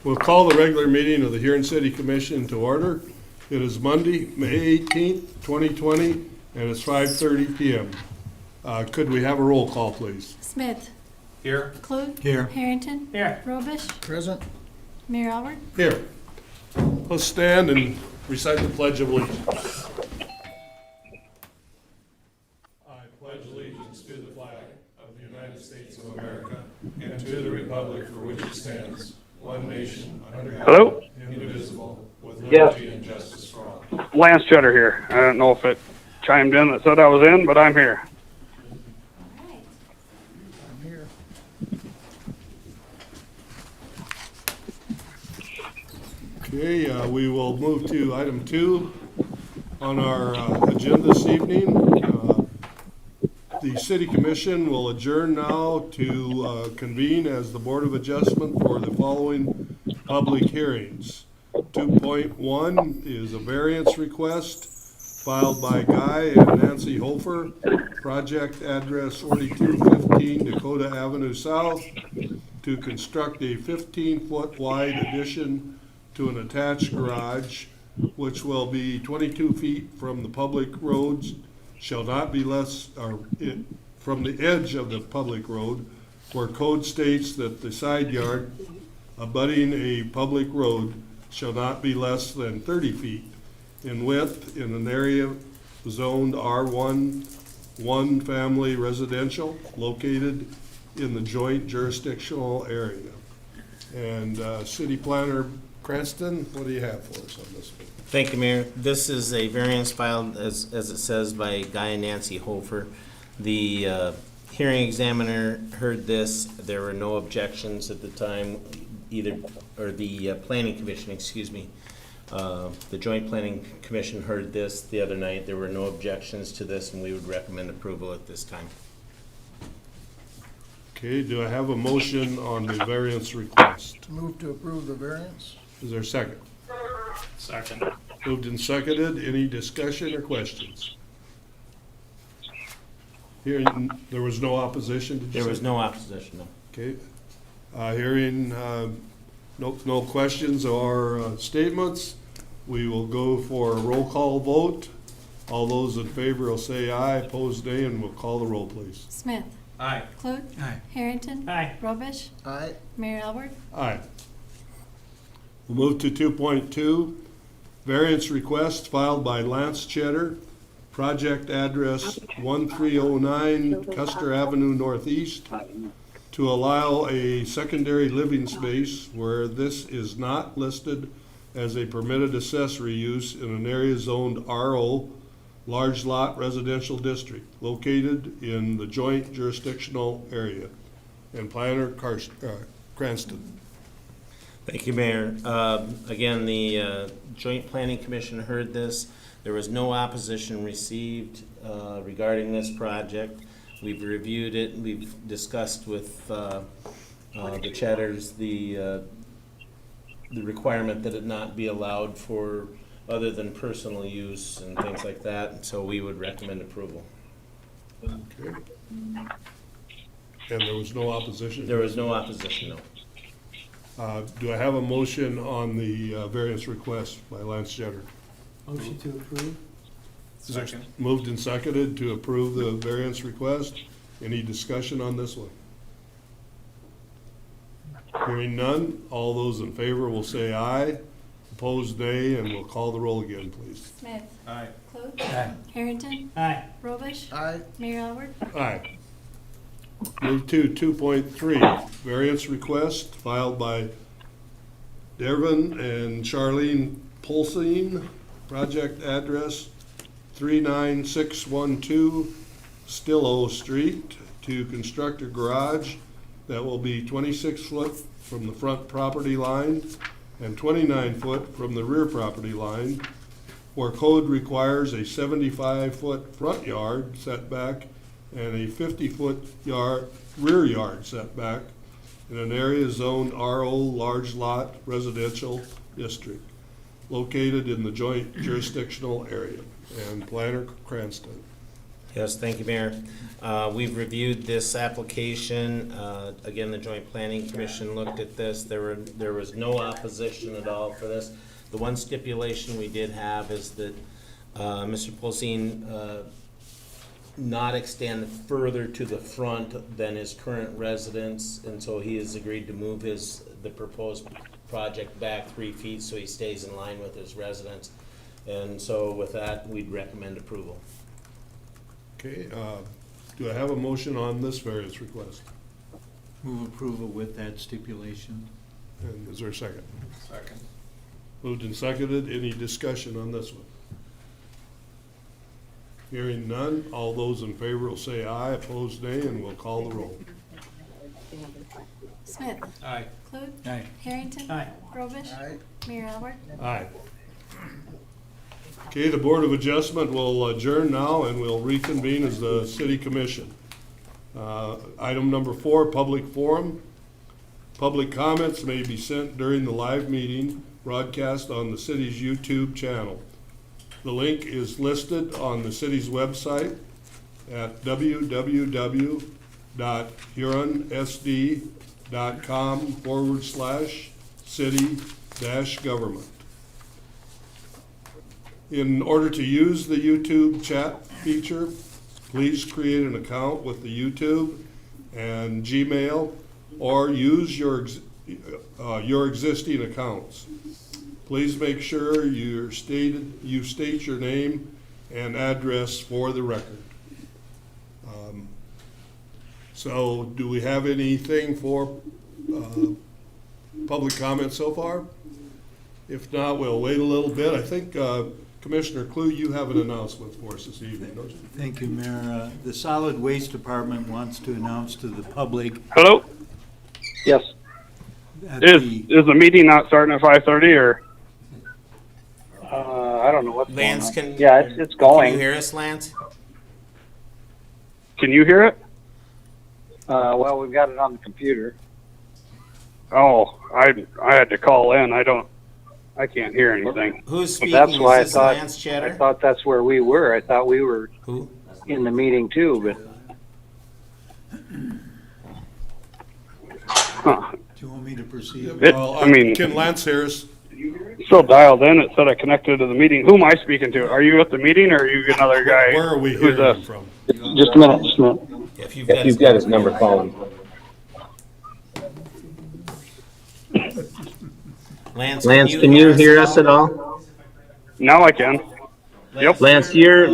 We'll call the regular meeting of the Huron City Commission to order. It is Monday, May 18th, 2020, and it's 5:30 p.m. Could we have a roll call, please? Smith. Here. Clute. Here. Harrington. Here. Robish. Present. Mayor Albert. Here. Let's stand and recite the Pledge of Allegiance. I pledge allegiance to the flag of the United States of America and to the republic for which it stands, one nation, under God, indivisible, with liberty and justice for all. Lance Cheddar here. I don't know if it chimed in that said I was in, but I'm here. I'm here. Okay, we will move to item 2 on our agenda this evening. The City Commission will adjourn now to convene as the Board of Adjustment for the following public hearings. 2.1 is a variance request filed by Guy and Nancy Hofer, project address 4215 Dakota Avenue South, to construct a 15-foot wide addition to an attached garage, which will be 22 feet from the public roads, shall not be less, from the edge of the public road, where code states that the side yard abutting a public road shall not be less than 30 feet in width in an area zoned R1, one family residential, located in the joint jurisdictional area. And City Planner Cranston, what do you have for us on this one? Thank you, Mayor. This is a variance filed, as it says, by Guy and Nancy Hofer. The hearing examiner heard this. There were no objections at the time, the planning commission, excuse me. The joint planning commission heard this the other night. There were no objections to this, and we would recommend approval at this time. Okay, do I have a motion on the variance request? Move to approve the variance. Is there a second? Second. Moved and seconded. Any discussion or questions? Hearing, there was no opposition, did you say? There was no opposition, no. Okay. Hearing no questions or statements, we will go for a roll call vote. All those in favor will say aye, opposed nay, and we'll call the roll, please. Smith. Aye. Clute. Aye. Harrington. Aye. Robish. Aye. Mayor Albert. Aye. We'll move to 2.2, variance request filed by Lance Cheddar, project address 1309 Custer Avenue Northeast, to allow a secondary living space where this is not listed as a permitted accessory use in an area zoned RO, large lot residential district, located in the joint jurisdictional area. And Planner Cranston. Thank you, Mayor. Again, the Joint Planning Commission heard this. There was no opposition received regarding this project. We've reviewed it, we've discussed with the Cheddars the requirement that it not be allowed for other than personal use and things like that, so we would recommend approval. Okay. And there was no opposition? There was no opposition, no. Do I have a motion on the variance request by Lance Cheddar? Motion to approve. Second. Moved and seconded to approve the variance request. Any discussion on this one? Hearing none, all those in favor will say aye, opposed nay, and we'll call the roll again, please. Smith. Aye. Clute. Aye. Harrington. Aye. Robish. Aye. Mayor Albert. Aye. Move to 2.3, variance request filed by Devin and Charlene Polsine, project address 39612 Stillo Street, to construct a garage that will be 26 foot from the front property line and 29 foot from the rear property line, where code requires a 75-foot front yard setback and a 50-foot rear yard setback in an area zoned RO large lot residential district, located in the joint jurisdictional area. And Planner Cranston. Yes, thank you, Mayor. We've reviewed this application. Again, the Joint Planning Commission looked at this. There was no opposition at all for this. The one stipulation we did have is that Mr. Pulsine not extend further to the front than his current residence, and so he has agreed to move the proposed project back 3 feet so he stays in line with his residence. And so with that, we'd recommend approval. Okay, do I have a motion on this variance request? Move approval with that stipulation. And is there a second? Second. Moved and seconded. Any discussion on this one? Hearing none, all those in favor will say aye, opposed nay, and we'll call the roll. Smith. Aye. Clute. Aye. Harrington. Aye. Robish. Aye. Mayor Albert. Aye. Okay, the Board of Adjustment will adjourn now and we'll reconvene as the City Commission. Item number 4, public forum. Public comments may be sent during the live meeting broadcast on the city's YouTube channel. The link is listed on the city's website at www.huronsd.com/city-government. In order to use the YouTube chat feature, please create an account with the YouTube and Gmail or use your existing accounts. Please make sure you state your name and address for the record. So do we have anything for public comment so far? If not, we'll wait a little bit. I think Commissioner Clue, you have an announcement for us this evening, don't you? Thank you, Mayor. The Solid Waste Department wants to announce to the public Hello? Yes. that Is the meeting not starting at 5:30 or? I don't know what's Lance, going on. can Yeah, it's can you going. hear us, Lance? Can you hear it? Well, we've got it on the computer. Oh, I had to call in. I can't hear anything. Who's speaking? That's why Is this Lance Cheddar? I thought that's where we were. I thought we were Who? in the meeting too, but Huh. do you want me to proceed? Well, I mean- can Lance hear us? Still dialed in. It said I connected to the meeting. Who am I speaking to? Are you at the meeting or are you another guy? Where are we Who's hearing this? from? just a minute, just a minute. If you've Got his number, call him. Lance, Lance, can you hear us at all? Now I can. Yep. Lance, your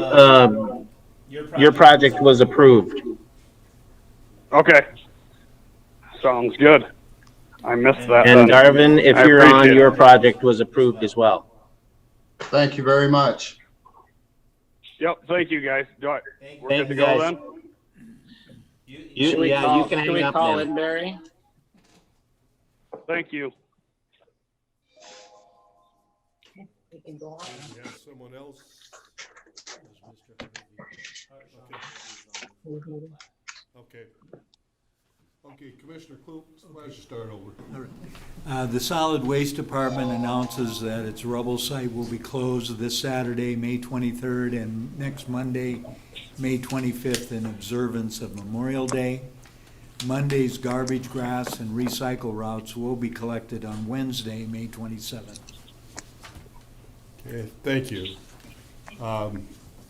project was approved. Okay. Sounds good. I missed that. And then. Darvin, if I you're on, appreciate your it. project was approved as well. Thank you very much. Yep. Thank you, guys. We're Thank good to you, go guys. then. You can hang up then. Barry? Thank you. We have someone else. Okay. Okay, Commissioner Clue, why don't you start over? The Solid Waste Department announces that its rubble site will be closed this Saturday, May 23rd, and next Monday, May 25th, in observance of Memorial Day. Monday's garbage, grass, and recycle routes will be collected on Wednesday, May 27th. Okay, thank you. I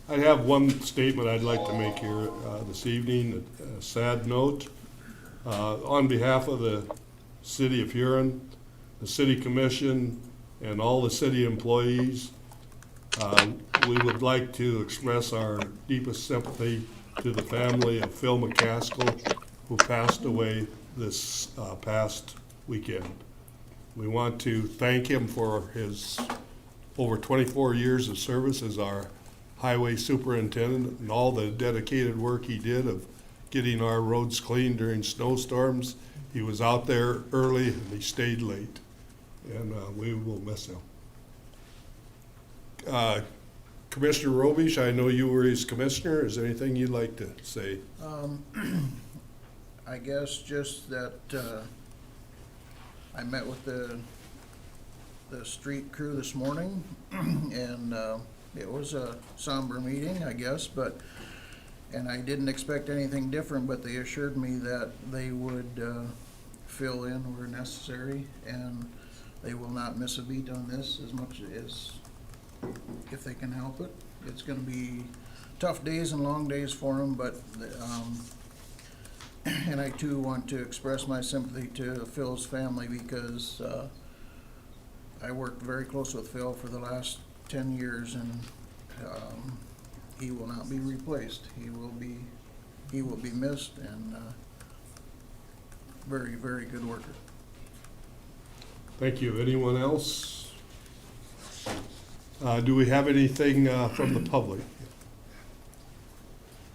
have one statement I'd like to make here this evening, a sad note. On behalf of the City of Huron, the City Commission, and all the city employees, we would like to express our deepest sympathy to the family of Phil McCaskill, who passed away this past weekend. We want to thank him for his over 24 years of service as our highway superintendent and all the dedicated work he did of getting our roads clean during snowstorms. He was out there early and he stayed late, and we will miss him. Commissioner Robish, I know you were his commissioner. Is there anything you'd like to say? I guess just that, I met with the street crew this morning, and, it was a somber meeting, I guess, but And I didn't expect anything different, but they assured me that they would fill in where necessary, and they will not miss a beat on this as much as if they can help it. It's gonna be tough days and long days for them, but, and I too want to express my sympathy to Phil's family because I worked very close with Phil for the last 10 years, and he will not be replaced. He will be missed, and very, very good worker. Thank you. Anyone else? Do we have anything from the public?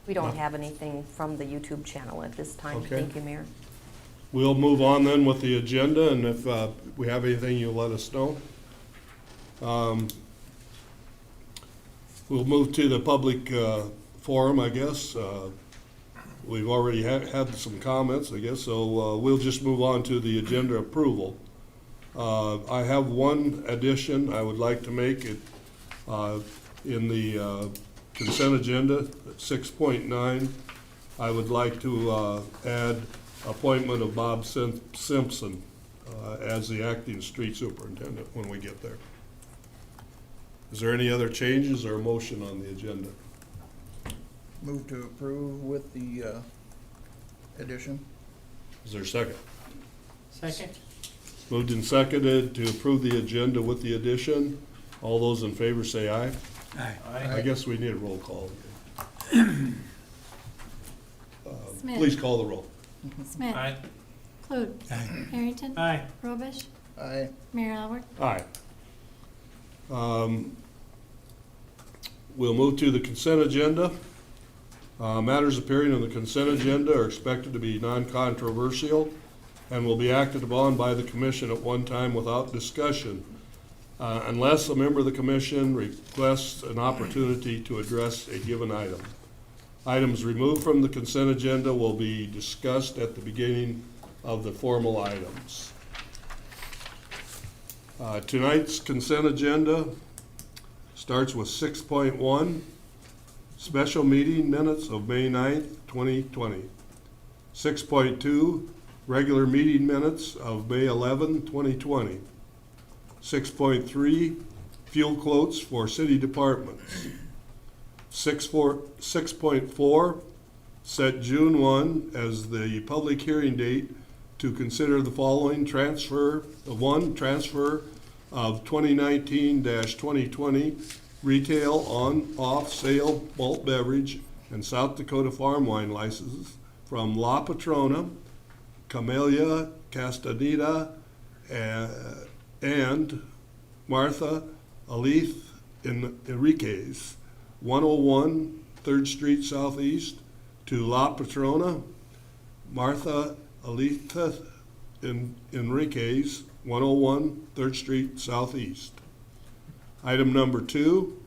We don't have anything from the YouTube channel at this time. Okay. Thank you, Mayor. We'll move on then with the agenda, and if we have anything, you'll let us know. We'll move to the public forum, I guess. We've already had some comments, I guess, so we'll just move on to the agenda approval. I have one addition I would like to make it in the consent agenda, 6.9. I would like to add appointment of Bob Simpson as the acting street superintendent when we get there. Is there any other changes or motion on the agenda? Move to approve with the addition. Is there a second? Second. Moved and seconded to approve the agenda with the addition. All those in favor say aye. Aye. I guess we need a roll call. Smith. Please call the roll. Smith. Aye. Clute. Aye. Harrington. Aye. Robish. Aye. Mayor Albert. Aye. We'll move to the consent agenda. Matters appearing on the consent agenda are expected to be non-controversial and will be acted upon by the commission at one time without discussion, unless a member of the commission requests an opportunity to address a given item. Items removed from the consent agenda will be discussed at the beginning of the formal items. Tonight's consent agenda starts with 6.1, special meeting minutes of May 9th, 2020. 6.2, regular meeting minutes of May 11, 2020. 6.3, fuel quotes for city departments. 6.4, set June 1 as the public hearing date to consider the following transfer of 2019-2020 retail on-off sale malt beverage and South Dakota farm wine licenses from La Patrona, Camellia Castaneda, and Martha Alith Enriquez, 101 3rd Street Southeast, to La Patrona, Martha Alith Enriquez, 101 3rd Street Southeast. Item number 2,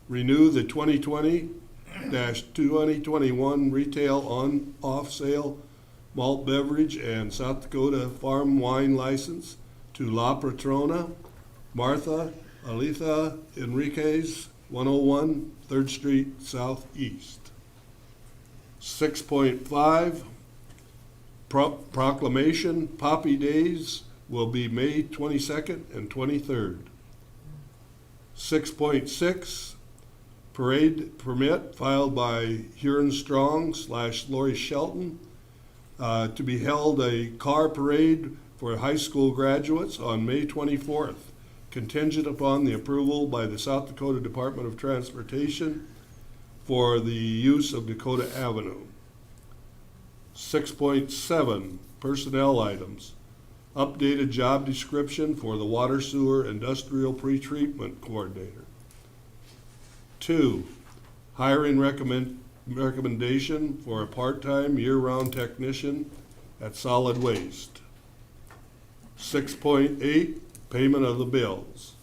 renew the 2020-2021 retail on-off sale malt beverage and South Dakota farm wine license to La Patrona, Martha Alitha Enriquez, 101 3rd Street Southeast. 6.5, proclamation, Poppy Days will be May 22nd and 23rd. 6.6, parade permit filed by Huron Strong / Lori Shelton to be held a car parade for high school graduates on May 24th, contingent upon the approval by the South Dakota Department of Transportation for the use of Dakota Avenue. 6.7, personnel items. Updated job description for the water sewer industrial pretreatment coordinator. 2, hiring recommendation for a part-time year-round technician at solid waste. 6.8, payment of the bills.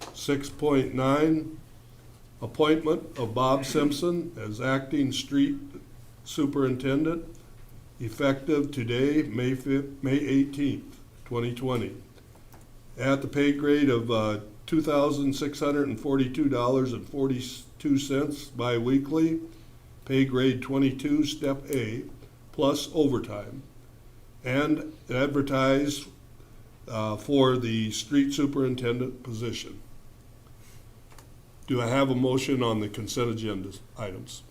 6.9, appointment of Bob Simpson as acting street superintendent, effective today, May 18th, 2020, at the pay grade of $2,642.42 biweekly pay grade 22, step A, plus overtime, and advertise for the street superintendent position. Do I have a motion on the consent agenda items?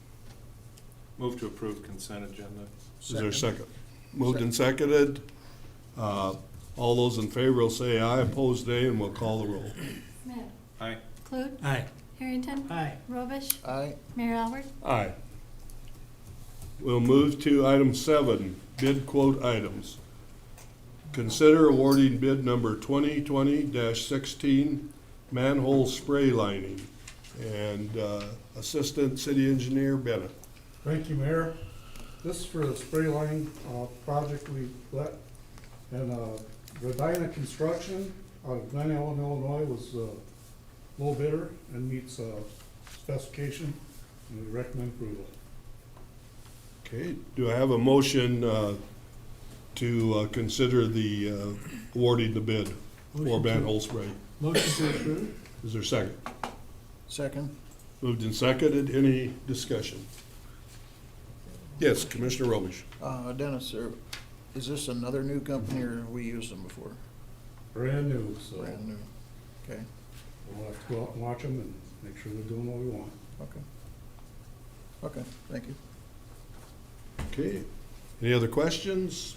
Move to approve consent agenda. Is there a second? Moved and seconded. All those in favor will say aye, opposed nay, and we'll call the roll. Smith. Aye. Clute. Aye. Harrington. Aye. Robish. Aye. Mayor Albert. Aye. We'll move to item 7, bid quote items. Consider awarding bid number 2020-16 manhole spray lining. And Assistant City Engineer Bennett. Thank you, Mayor. This is for the spray line project we let, and Redina Construction out of Glen Ellen, Illinois was low bidder and meets specification, and we recommend approval. Okay, do I have a motion to consider the awarding the bid for manhole spray? Motion to approve? Is there a second? Second. Moved and seconded. Any discussion? Yes, Commissioner Robish. Dennis, is this another new company or have we used them before? Brand new, so Brand new. Okay, we'll have to go out and watch them and make sure they're doing what we want. okay. Okay, thank you. Okay, any other questions?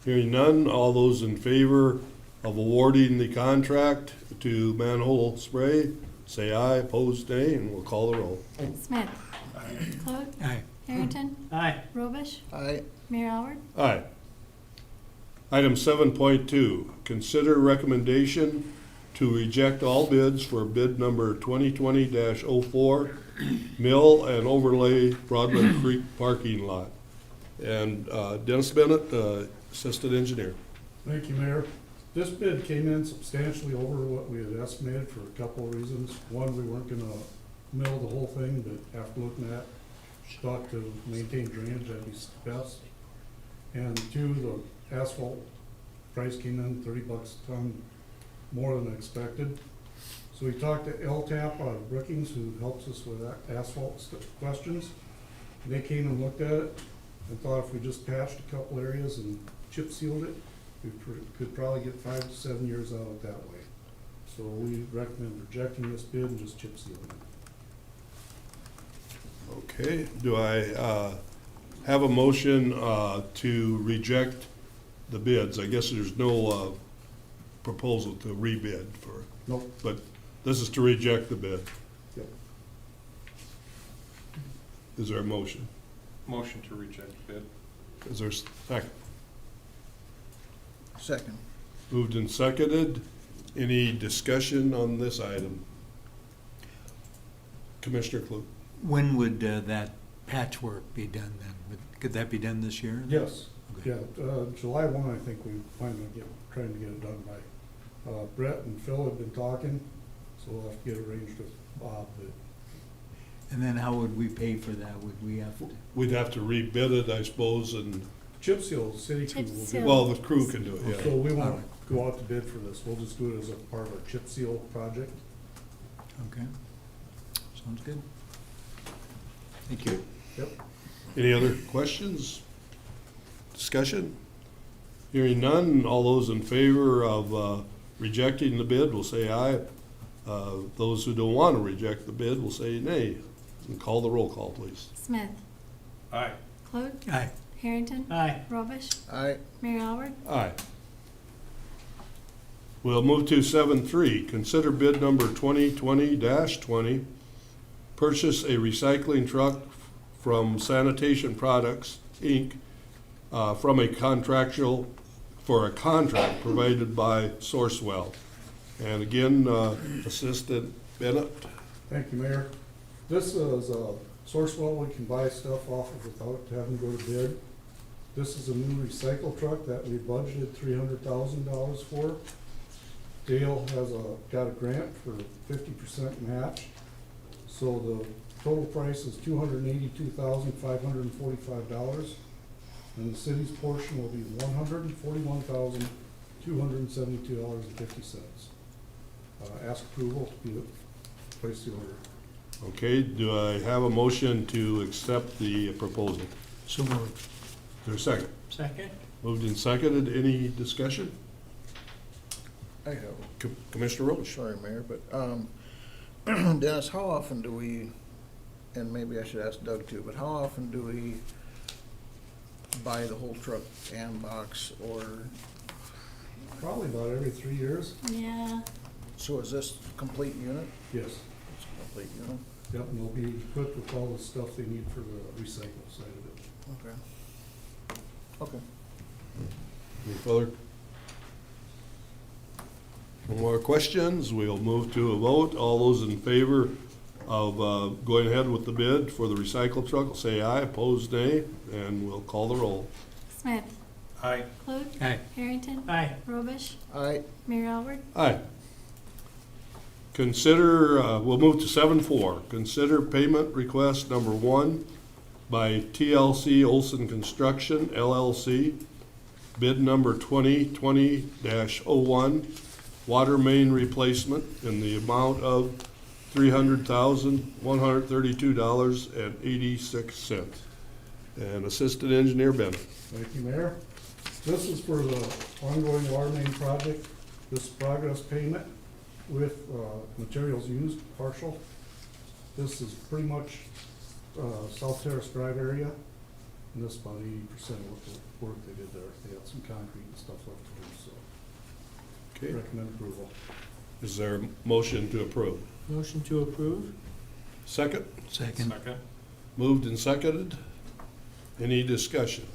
Hearing none, all those in favor of awarding the contract to manhole spray, say aye, opposed nay, and we'll call the roll. Smith. Clute. Aye. Harrington. Aye. Robish. Aye. Mayor Albert. Aye. Item 7.2, consider recommendation to reject all bids for bid number 2020-04, mill and overlay Broadland Creek parking lot. And Dennis Bennett, Assistant Engineer. Thank you, Mayor. This bid came in substantially over what we had estimated for a couple of reasons. One, we weren't gonna mill the whole thing, but after looking at, thought to maintain drainage, that'd be best. And two, the asphalt price came in $30 a ton more than expected. So we talked to LTAP out of Brookings, who helps us with asphalt questions. They came and looked at it and thought if we just patched a couple areas and chip sealed it, we could probably get 5 to 7 years out of it that way. So we recommend rejecting this bid and just chip sealing it. Okay, do I have a motion to reject the bids? I guess there's no proposal to rebid for, Nope. but this is to reject the bid. Yep. Is there a motion? Motion to reject bid. Is there a second? Second. Moved and seconded. Any discussion on this item? Commissioner Clute. When would that patchwork be done then? Could that be done this year? Yes, Okay. yeah, July 1, I think we finally trying to get it done by. Brett and Phil have been talking, so we'll have to get arranged with Bob, but And then how would we pay for that? Would we have to? We'd have to rebid it, I suppose, and, chip seal, the city crew Chip will do seal. it. well, the crew can do it, So yeah. we won't go out to bid for this, we'll just do it as a part of our chip seal project. Okay. Sounds good. Thank you. Yep. Any other questions? Discussion? Hearing none, all those in favor of rejecting the bid will say aye. Those who don't want to reject the bid will say nay. And call the roll call, please. Smith. Aye. Clute. Aye. Harrington. Aye. Robish. Aye. Mayor Albert. Aye. We'll move to 7.3. Consider bid number 2020-20. Purchase a recycling truck from Sanitation Products, Inc. For a contract provided by Sourcewell. And again, Assistant Bennett. Thank you, Mayor. This is a Sourcewell we can buy stuff off of without having to go to bid. This is a new recycle truck that we budgeted $300,000 for. Dale has got a grant for 50% match. So the total price is $282,545. And the city's portion will be $141,272.50. Ask approval to place the order. Okay, do I have a motion to accept the proposal? So moved. Is there a second? Second? Moved and seconded. Any discussion? I have, Commissioner Roach? sorry, Mayor, but, Dennis, how often do we, and maybe I should ask Doug too, but how often do we buy the whole truck and box, or, Probably about every 3 years. Yeah, so is this a complete unit? Yes. It's a complete unit, Yep, and they'll be equipped with all the stuff they need for the recycle side of it. okay. Okay. Any further? No more questions? We'll move to a vote. All those in favor of going ahead with the bid for the recycle truck, will say aye. Opposed, nay. And we'll call the roll. Smith, Aye. Clute, Aye. Harrington, Aye. Robish, Aye. Mayor Albert. Aye. Consider, we'll move to 7.4. Consider payment request number 1 by TLC Olson Construction LLC, bid number 2020-01, water main replacement in the amount of $300,132.86. And Assistant Engineer Bennett. Thank you, Mayor. This is for the ongoing water main project. This progress payment with materials used, partial. This is pretty much South Terrace Drive area, and this is about 80% of what the work they did there. They had some concrete and stuff left to do, so Okay. recommend approval. Is there a motion to approve? Motion to approve? Second? Second. Second? Moved and seconded. Any discussion?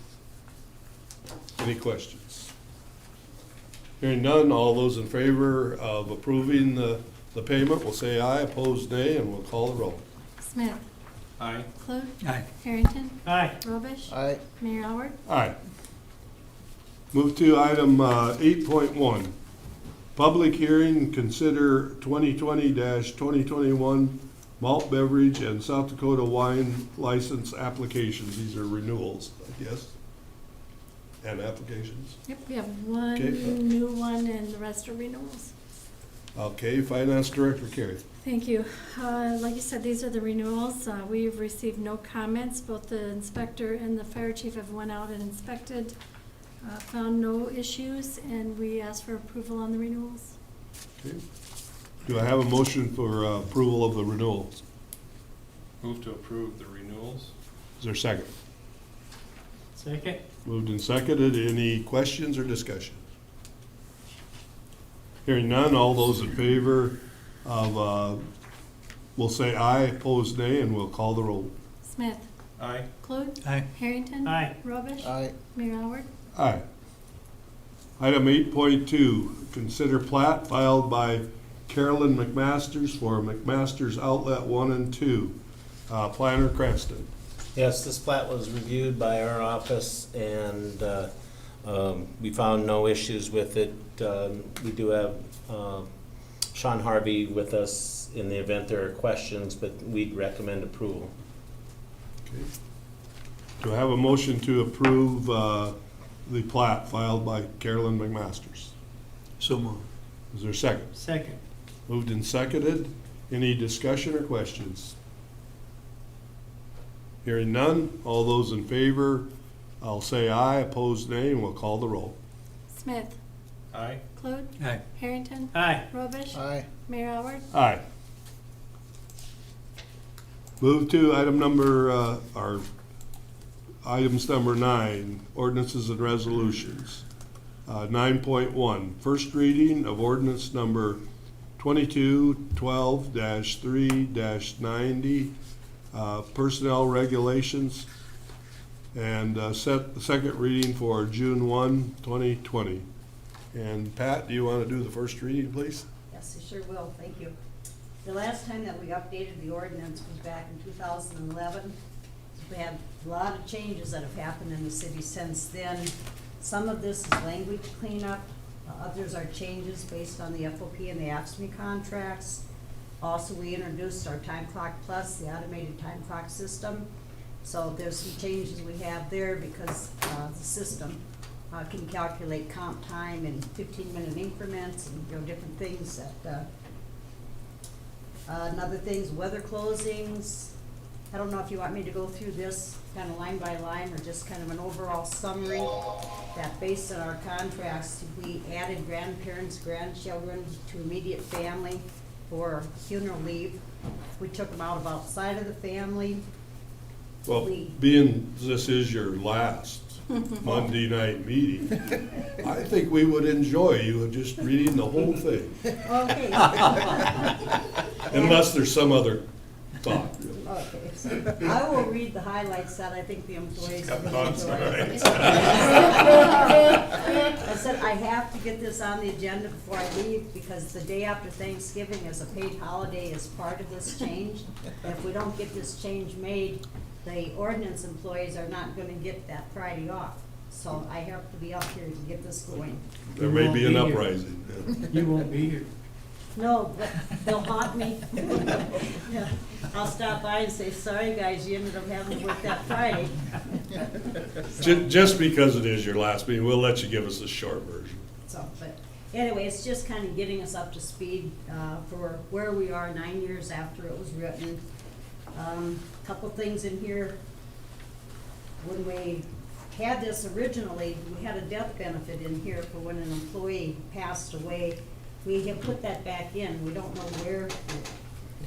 Any questions? Hearing none, all those in favor of approving the payment will say aye. Opposed, nay, and we'll call the roll. Smith, Aye. Clute, Aye. Harrington, Aye. Robish, Aye. Mayor Albert. Aye. Move to item 8.1. Public hearing, consider 2020-2021 malt beverage and South Dakota wine license applications. These are renewals, I guess, and applications. Yep, we have one Okay. new one and the rest are renewals. Okay, Finance Director Carey. Thank you. Like you said, these are the renewals. We've received no comments. Both the inspector and the fire chief have went out and inspected, found no issues, and we ask for approval on the renewals. Okay. Do I have a motion for approval of the renewals? Move to approve the renewals. Is there a second? Second? Moved and seconded. Any questions or discussion? Hearing none, all those in favor of, will say aye, opposed nay, and we'll call the roll. Smith, Aye. Clute, Aye. Harrington. Aye. Robish. Aye. Mayor Albert. Aye. Item 8.2, consider plat filed by Carolyn McMasters for McMasters Outlet 1 and 2. Planner Cranston. Yes, this plat was reviewed by our office, and we found no issues with it. We do have Sean Harvey with us in the event there are questions, but we'd recommend approval. Okay. Do I have a motion to approve the plat filed by Carolyn McMasters? So moved. Is there a second? Second. Moved and seconded. Any discussion or questions? Hearing none, all those in favor, I'll say aye, opposed nay, and we'll call the roll. Smith, Aye. Clute, Aye. Harrington. Aye. Robish. Aye. Mayor Albert. Aye. Move to item number, items number 9, ordinances and resolutions. 9.1, first reading of ordinance number 2212-3-90, personnel regulations, and set the second reading for June 1, 2020. And Pat, do you want to do the first reading, please? Yes, I sure will, thank you. The last time that we updated the ordinance was back in 2011. We had a lot of changes that have happened in the city since then. Some of this is language cleanup, others are changes based on the FOP and the AFSCME contracts. Also, we introduced our Time Clock Plus, the automated time clock system. So there's some changes we have there because the system can calculate comp time in 15-minute increments and different things that Another thing's weather closings. I don't know if you want me to go through this kind of line by line or just kind of an overall summary. That based on our contracts, we added grandparents, grandchildren to immediate family for funeral leave. We took them out of outside of the family. Well, being this is your last Monday night meeting, I think we would enjoy you just reading the whole thing, Okay. unless there's some other thought. Okay, so I will read the highlights that I think the employees will enjoy. I said I have to get this on the agenda before I leave because the day after Thanksgiving is a paid holiday as part of this change. If we don't get this change made, the ordinance employees are not gonna get that Friday off. So I have to be up here to get this going. There may be an uprising. You won't be here. No, but they'll haunt me. Yeah. I'll stop by and say, sorry, guys, you ended up having to work that Friday. Just because it is your last meeting, we'll let you give us a short version. So, but anyway, it's just kind of getting us up to speed for where we are 9 years after it was written. Couple things in here. When we had this originally, we had a death benefit in here for when an employee passed away. We have put that back in. We don't know where it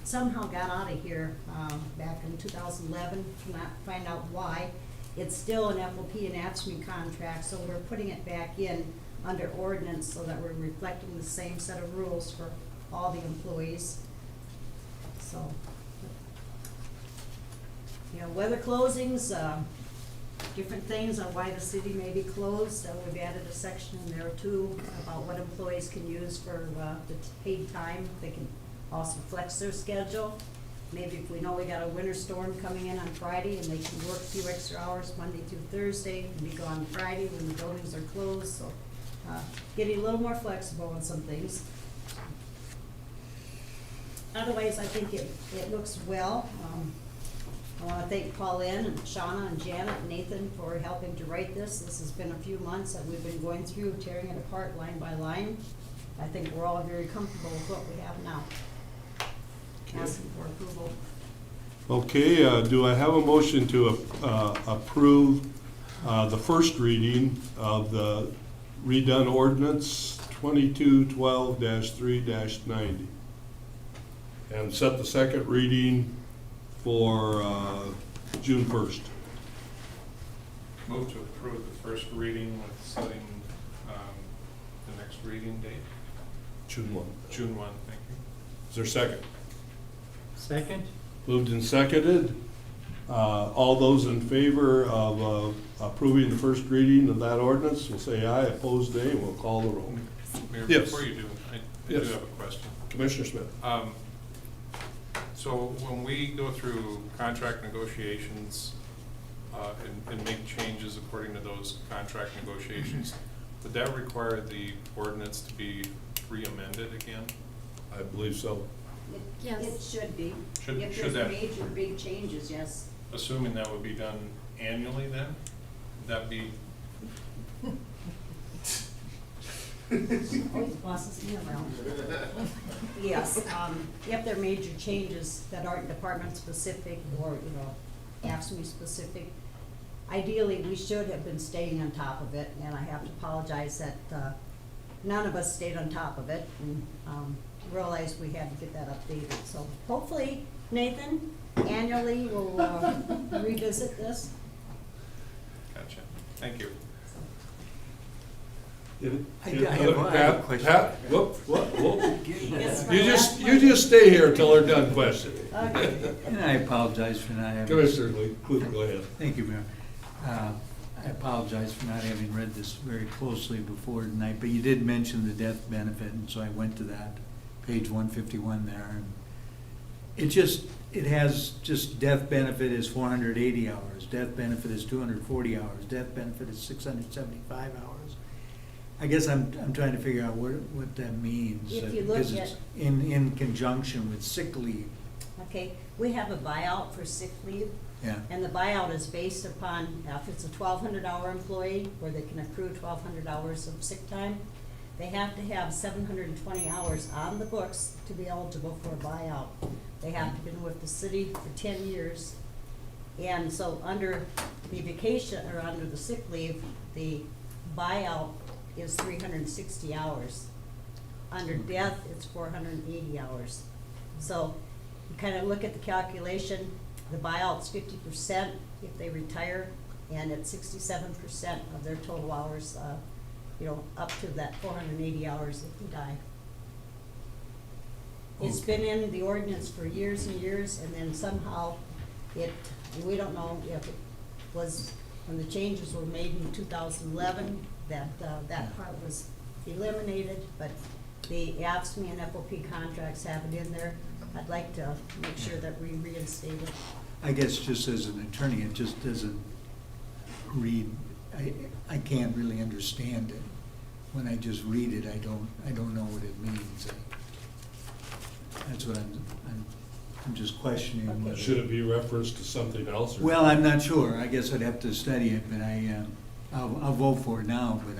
somehow got out of here back in 2011. Cannot find out why. It's still an FOP and AFSCME contract, so we're putting it back in under ordinance so that we're reflecting the same set of rules for all the employees. So, you know, weather closings, different things on why the city may be closed. We've added a section in there too about what employees can use for the paid time. They can also flex their schedule. Maybe if we know we got a winter storm coming in on Friday and they can work a few extra hours Monday through Thursday and be gone Friday when the buildings are closed. So getting a little more flexible on some things. Otherwise, I think it looks well. I want to thank Pauline and Shauna and Janet and Nathan for helping to write this. This has been a few months that we've been going through, tearing it apart line by line. I think we're all very comfortable with what we have now. Asking for approval. Okay, do I have a motion to approve the first reading of the redone ordinance 2212-3-90? And set the second reading for June 1st. Move to approve the first reading with setting the next reading date. June 1. June 1, thank you. Is there a second? Second? Moved and seconded. All those in favor of approving the first reading of that ordinance will say aye, opposed nay, and we'll call the roll. Mayor, Yes. before you do, I do Yes. have a question. Commissioner Smith. So when we go through contract negotiations and make changes according to those contract negotiations, would that require the ordinance to be re-amended again? I believe so. Yes. It should be. Should- If should there's that- major big changes, yes. Assuming that would be done annually then? Would that be, Always bosses me around. Yes, if there are major changes that aren't department specific or, AFSCME specific, ideally, we should have been staying on top of it, and I have to apologize that, none of us stayed on top of it, and, realized we had to get that updated. So hopefully, Nathan, annually, we'll, revisit this. gotcha, thank you. I have a question. Whoop. Yes, You just stay here until they're done questioning. Okay. And I apologize for not having. Commissioner Lee, go ahead. Thank you, Mayor. I apologize for not having read this very closely before tonight, but you did mention the death benefit, and so I went to that, page 151 there. And it has just death benefit is 480 hours, death benefit is 240 hours, death benefit is 675 hours. I guess I'm trying to figure out what that means. If you because look it's in conjunction with sick leave. Okay, we have a buyout for sick leave. Yeah. And the buyout is based upon, if it's a 1,200-hour employee, where they can accrue 1,200 hours of sick time, they have to have 720 hours on the books to be eligible for a buyout. They have to have been with the city for 10 years. And so under the vacation, or under the sick leave, the buyout is 360 hours. Under death, it's 480 hours. So you kind of look at the calculation, the buyout's 50% if they retire, and it's 67% of their total hours, up to that 480 hours if they die. It's been in the ordinance for years and years, and then somehow we don't know if it was when the changes were made in 2011, that part was eliminated, but the AFSCME and FOP contracts have it in there. I'd like to make sure that we reinstate it. I guess just as an attorney, it just doesn't read, I can't really understand it. When I just read it, I don't know what it means. That's what I'm just questioning whether. Should it be referenced to something else? Or? Well, I'm not sure. I guess I'd have to study it, but I'll vote for it now, but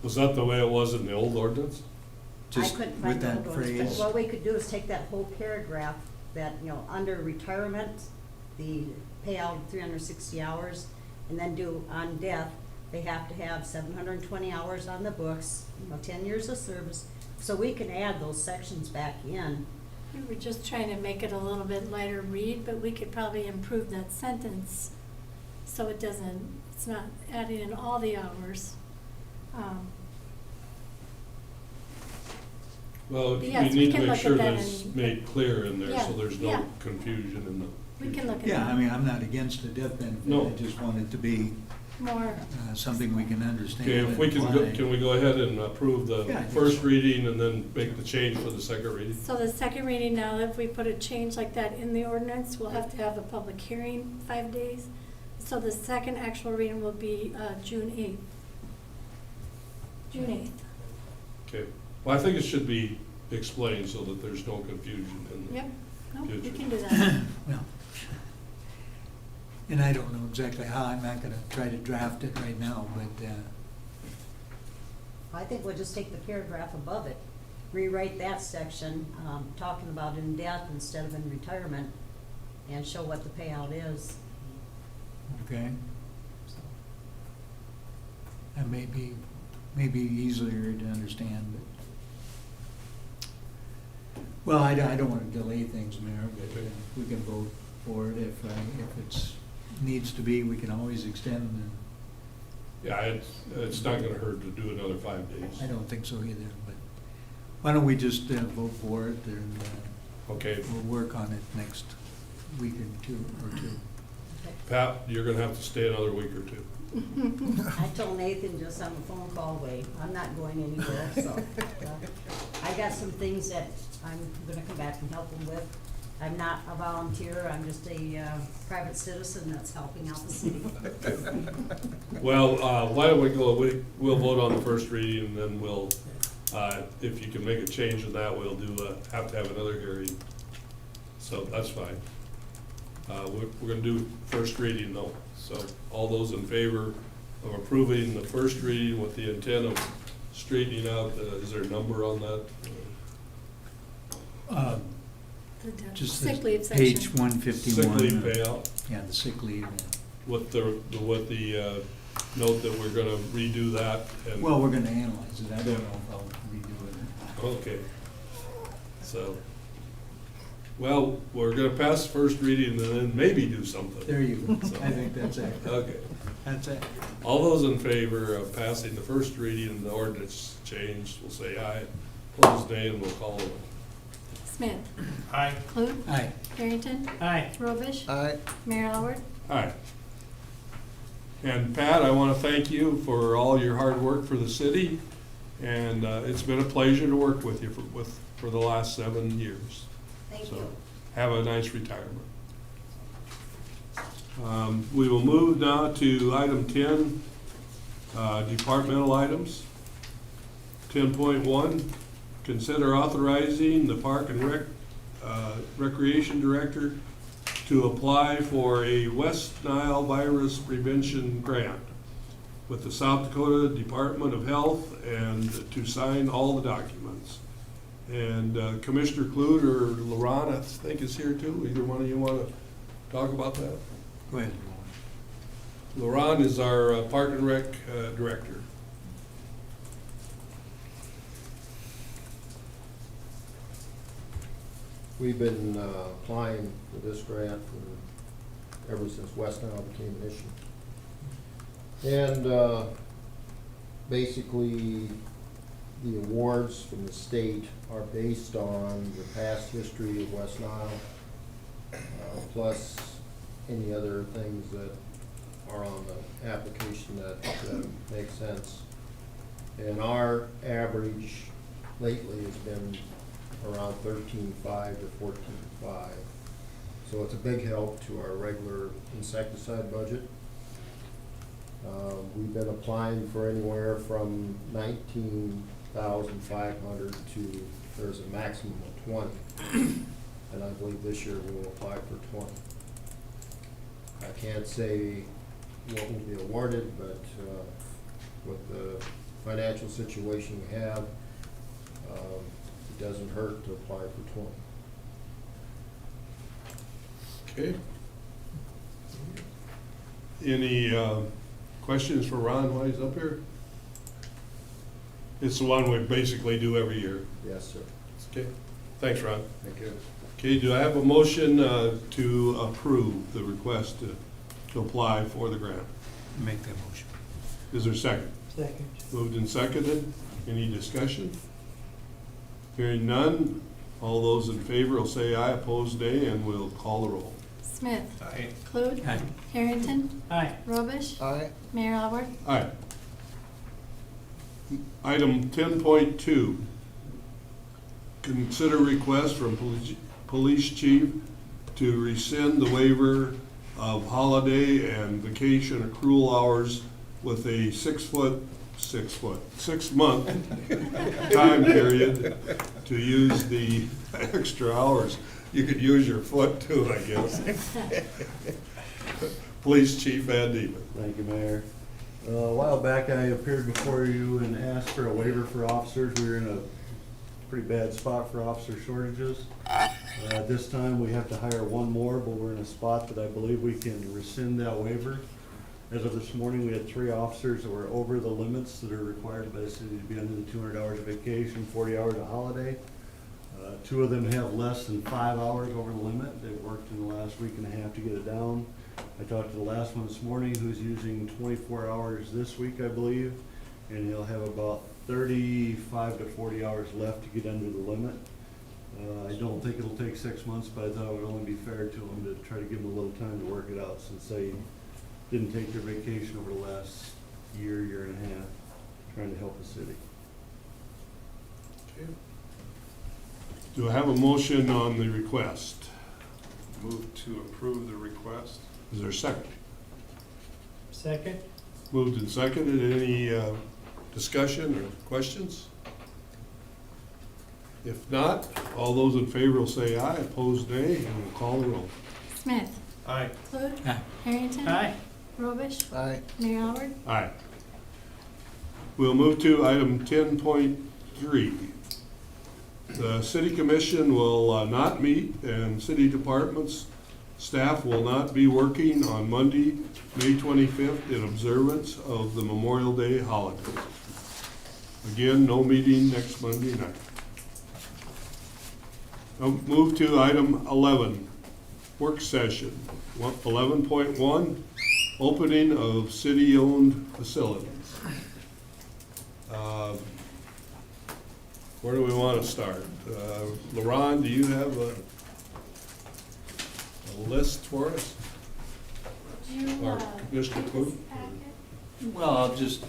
Was that the way it was in the old ordinance? just I couldn't with find the that old ones, but phrase. what we could do is take that whole paragraph that, under retirement, the payout of 360 hours, and then do on death, they have to have 720 hours on the books, 10 years of service. So we can add those sections back in. We were just trying to make it a little bit lighter read, but we could probably improve that sentence so it's not adding in all the hours. Well, Yes, we we need can to make look sure at that that it's and- made clear in there, Yeah, so there's no yeah. confusion in the. We can look at Yeah, that. I mean, I'm not against the death benefit. No. I just want it to be More, something we can understand. Okay, if we and can we go ahead and approve the Yeah, I think first so. reading and then make the change for the second reading? so the second reading now, if we put a change like that in the ordinance, we'll have to have a public hearing 5 days. So the second actual reading will be June 8th. June 8th. Okay, well, I think it should be explained so that there's no confusion in the Yep, no, we future. can do that. Well, and I don't know exactly how. I'm not gonna try to draft it right now, but, I think we'll just take the paragraph above it, rewrite that section, talking about in death instead of in retirement, and show what the payout is. okay. That may be easier to understand, but. Well, I don't wanna delay things, Mayor, but we can vote for it if it's, needs to be, we can always extend and. Yeah, it's not gonna hurt to do another 5 days. I don't think so either, but why don't we just vote for it and Okay, we'll work on it next week or two. Pat, you're gonna have to stay another week or two. I told Nathan just on the phone call away, I'm not going anywhere, so. I got some things that I'm gonna come back and help him with. I'm not a volunteer, I'm just a private citizen that's helping out the city. Well, why don't we we'll vote on the first reading and then we'll, if you can make a change in that, we'll have to have another hearing. So that's fine. We're gonna do first reading though. So all those in favor of approving the first reading with the intent of straightening out, is there a number on that? The death- Just sick the leave section. page 151. Sick leave payout Yeah, the sick leave. with the note that we're gonna redo that and. Well, we're gonna analyze it. I don't know if I'll redo it. Okay. So, well, we're gonna pass the first reading and then maybe do something. There you go. So- I think that's it. Okay. That's it. All those in favor of passing the first reading and the ordinance changed will say aye. Opposed, nay, and we'll call it. Smith. Aye. Clute. Aye. Harrington. Aye. Robish. Aye. Mayor Albert. Aye. And Pat, I want to thank you for all your hard work for the city, and it's been a pleasure to work with you for the last 7 years. Thank So, you. have a nice retirement. We will move now to item 10, departmental items. 10.1, consider authorizing the Park and Recreation Director to apply for a West Nile virus prevention grant. with the South Dakota Department of Health and to sign all the documents. And Commissioner Clute or LaRon, I think is here too. Either one of you want to talk about that? Go ahead. LaRon is our Park and Rec Director. We've been applying for this grant ever since West Nile became an issue. And basically, the awards from the state are based on the past history of West Nile, plus any other things that are on the application that make sense. And our average lately has been around 13.5 to 14.5. So it's a big help to our regular insecticide budget. We've been applying for anywhere from 19,500 to, there's a maximum of 20. And I believe this year we'll apply for 20. I can't say what will be awarded, but with the financial situation we have, it doesn't hurt to apply for 20. Okay. Any questions for Ron while he's up here? It's the one we basically do every year. Yes, sir. Okay. Thanks, Ron. Thank you. Okay, do I have a motion to approve the request to apply for the grant? Make that motion. Is there a second? Second. Moved and seconded. Any discussion? Hearing none. All those in favor will say aye, opposed nay, and we'll call the roll. Smith. Aye. Clute. Aye. Harrington. Aye. Robish. Aye. Mayor Albert. Aye. Item 10.2. Consider request from Police Chief to rescind the waiver of holiday and vacation accrual hours with a 6 month time period to use the extra hours. You could use your foot too, I guess. Police Chief Van Diemen. Thank you, Mayor. A while back, I appeared before you and asked for a waiver for officers. We were in a pretty bad spot for officer shortages. This time, we have to hire one more, but we're in a spot that I believe we can rescind that waiver. As of this morning, we had 3 officers that were over the limits that are required by the city to be under the 200 hours of vacation, 40 hours of holiday. 2 of them have less than 5 hours over the limit. They've worked in the last week and a half to get it down. I talked to the last one this morning who's using 24 hours this week, I believe, and he'll have about 35 to 40 hours left to get under the limit. I don't think it'll take 6 months, but I thought it would only be fair to him to try to give him a little time to work it out since they didn't take their vacation over the last year and a half, trying to help the city. Okay. Do I have a motion on the request? Move to approve the request. Is there a second? Second. Moved and seconded. Any discussion or questions? If not, all those in favor will say aye, opposed nay, and we'll call the roll. Smith. Aye. Clute. Aye. Harrington. Aye. Robish. Aye. Mayor Albert. Aye. We'll move to item 10.3. The City Commission will not meet, and city departments staff will not be working on Monday, May 25th in observance of the Memorial Day holiday. Again, no meeting next Monday night. I'll move to item 11, work session. 11.1, opening of city-owned facilities. Where do we want to start? LaRon, do you have a list for us? Or Mr. Clute? Well, I'll just,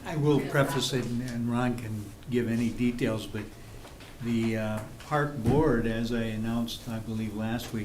I will preface it, and Ron can give any details, but the park board, as I announced, I believe, last week,